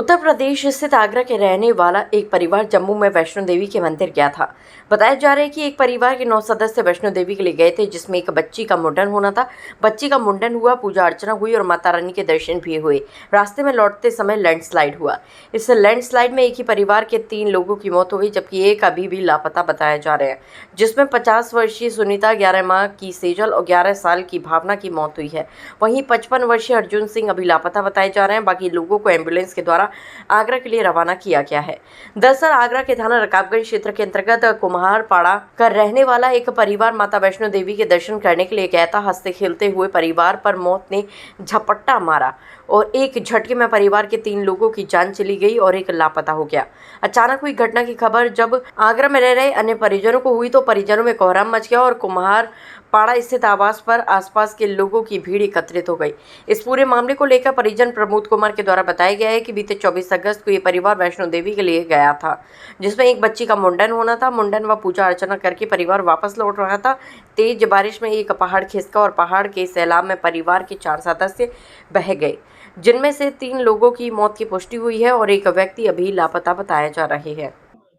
उत्तर प्रदेश स्थित आगरा के रहने वाला एक परिवार जम्मू में वैष्णो देवी के मंदिर गया था। बताया जा रहा है कि एक परिवार के 9 सदस्य वैष्णो देवी के लिए गए थे, जिसमें एक बच्ची का मुंडन होना था। बच्ची का मुंडन हुआ, पूजा अर्चना हुई और माता रानी के दर्शन भी हुए। रास्ते में लौटते समय लैंडस्लाइड हुआ। इस लैंडस्लाइड में एक ही परिवार के 3 लोगों की मौत हो गई, जबकि एक अभी भी लापता बताया जा रहा है, जिसमें 50 वर्षीय सुनीता, 11 माह की सेजल और 11 साल की भावना की मौत हुई है। वहीं 55 वर्षीय अर्जुन सिंह अभी लापता बताए जा रहे हैं। बाकी लोगों को एम्बुलेंस के द्वारा आगरा के लिए रवाना किया गया है। दरअसल आगरा के थाना रकाबगंज क्षेत्र के अंतर्गत कुम्हारपाड़ा का रहने वाला एक परिवार माता वैष्णो देवी के दर्शन करने के लिए गया था। हंसते खेलते हुए परिवार पर मौत ने झपट्टा मारा और एक झटके में परिवार के 3 लोगों की जान चली गई और एक लापता हो गया। अचानक हुई घटना की खबर जब आगरा में रह रहे अन्य परिजनों को हुई तो परिजनों में कोहराम मच गया और कुम्हारपाड़ा स्थित आवास पर आसपास के लोगों की भीड़ एकत्रित हो गई। इस पूरे मामले को लेकर परिजन प्रमोद कुमार के द्वारा बताया गया है कि बीते 24 अगस्त को ये परिवार वैष्णो देवी के लिए गया था, जिसमें एक बच्ची का मुंडन होना था। मुंडन व पूजा अर्चना करके परिवार वापस लौट रहा था। तेज बारिश में एक पहाड़ खिसका और पहाड़ के सैलाब में परिवार के 4 सदस्य बह गए, जिनमें से 3 लोगों की मौत की पुष्टि हुई है और एक व्यक्ति अभी लापता बताया जा रहे हैं।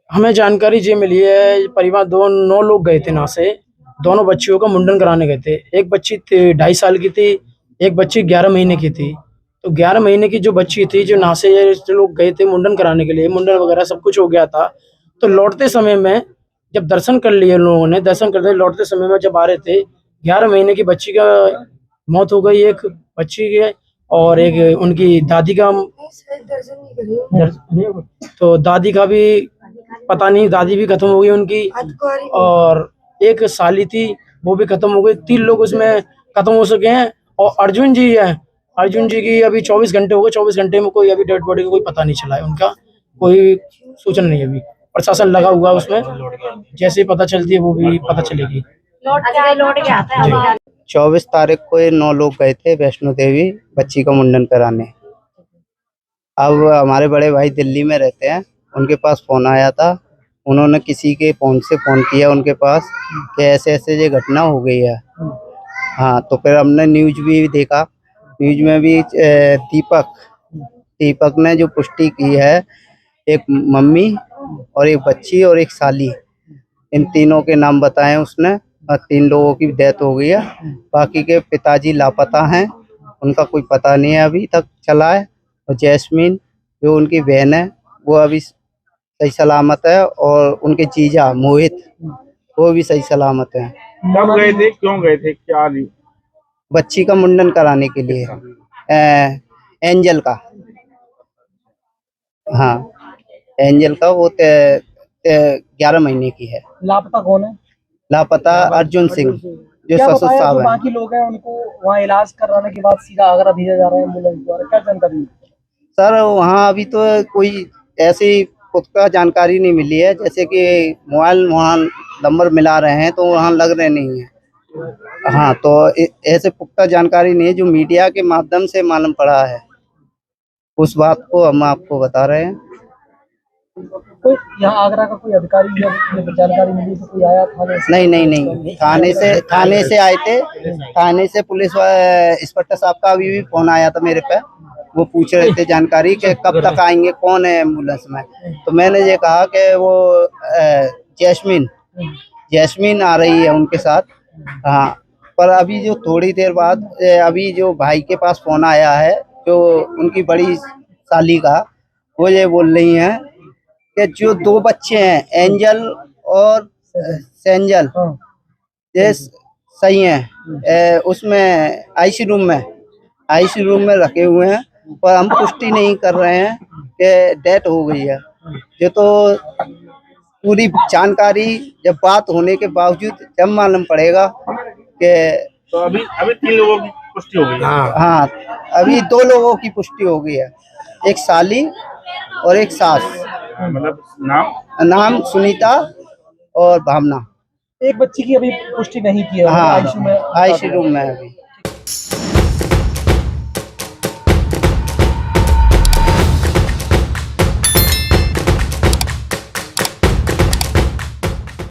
हमें जानकारी ये मिली है, परिवार 9 लोग गए थे ना से। दोनों बच्चियों का मुंडन कराने गए थे। एक बच्ची 2.5 साल की थी, एक बच्ची 11 महीने की थी। तो 11 महीने की जो बच्ची थी, जो ना से ये लोग गए थे मुंडन कराने के लिए, मुंडन वगैरह सब कुछ हो गया था। तो लौटते समय में जब दर्शन कर लिए लोगों ने, दर्शन करते लौटते समय में जब आ रहे थे, 11 महीने की बच्ची का मौत हो गई, एक बच्ची के, और एक उनकी दादी का तो दादी का भी पता नहीं, दादी भी खत्म हो गई उनकी, और एक साली थी वो भी खत्म हो गई। 3 लोग उसमें खत्म हो सके हैं। और अर्जुन जी है, अर्जुन जी की अभी 24 घंटे हो गए, 24 घंटे में कोई अभी डेड बॉडी का कोई पता नहीं चला है, उनका कोई सूचना नहीं है। अभी प्रशासन लगा हुआ है उसमें, जैसे ही पता चलती है वो भी पता चलेगी। 24 तारीख को ये 9 लोग गए थे वैष्णो देवी बच्ची का मुंडन कराने। अब हमारे बड़े भाई दिल्ली में रहते हैं, उनके पास फोन आया था। उन्होंने किसी के फोन से फोन किया उनके पास कि ऐसे ऐसे ये घटना हो गई है। हाँ, तो फिर हमने न्यूज भी देखा। न्यूज में भी दीपक ने जो पुष्टि की है, एक मम्मी और एक बच्ची और एक साली, इन तीनों के नाम बताए उसने। 3 लोगों की डेथ हो गई है। बाकी के पिताजी लापता हैं, उनका कोई पता नहीं है अभी तक चला है। और जैस्मीन जो उनकी बहन है वो अभी सही सलामत है, और उनके जीजा मोहित वो भी सही सलामत है। कब गए थे, क्यों गए थे, क्या नहीं? बच्ची का मुंडन कराने के लिए, एंजल का। हाँ, एंजल का, वो 11 महीने की है। लापता कौन है? लापता अर्जुन सिंह, जो ससुर साहब है। बाकी लोग हैं उनको वहाँ इलाज कराने के बाद सीधा आगरा भेजा जा रहा है एम्बुलेंस द्वारा, क्या जानकारी? सर वहाँ अभी तो कोई ऐसी पुख्ता जानकारी नहीं मिली है, जैसे कि मोबाइल वहाँ नंबर मिला रहे हैं तो वहाँ लग रहे नहीं है। हाँ, तो ऐसे पुख्ता जानकारी नहीं है, जो मीडिया के माध्यम से मालूम पड़ा है उस बात को हम आपको बता रहे हैं। कोई यहाँ आगरा का कोई अधिकारी जानकारी मिली तो कोई आया थाने से? नहीं, थाने से आए थे। थाने से पुलिस इंस्पेक्टर साहब का अभी भी फोन आया था मेरे पे। वो पूछ रहे थे जानकारी कि कब तक आएंगे, कौन है एम्बुलेंस में। तो मैंने ये कहा कि वो जैस्मीन आ रही है उनके साथ। हाँ, पर अभी जो थोड़ी देर बाद अभी जो भाई के पास फोन आया है, जो उनकी बड़ी साली का, वो ये बोल रही हैं कि जो 2 बच्चे हैं एंजल और सेंजल, ये सही हैं। उसमें आईसीयू रूम में रखे हुए हैं, पर हम पुष्टि नहीं कर रहे हैं कि डेथ हो गई है। ये तो पूरी जानकारी जब बात होने के बावजूद जब मालूम पड़ेगा कि। तो अभी 3 लोगों की पुष्टि हो गई है। हाँ, अभी 2 लोगों की पुष्टि हो गई है, एक साली और एक सास। मतलब नाम सुनीता और भावना। एक बच्ची की अभी पुष्टि नहीं की है। हाँ, आईसीयू रूम में अभी।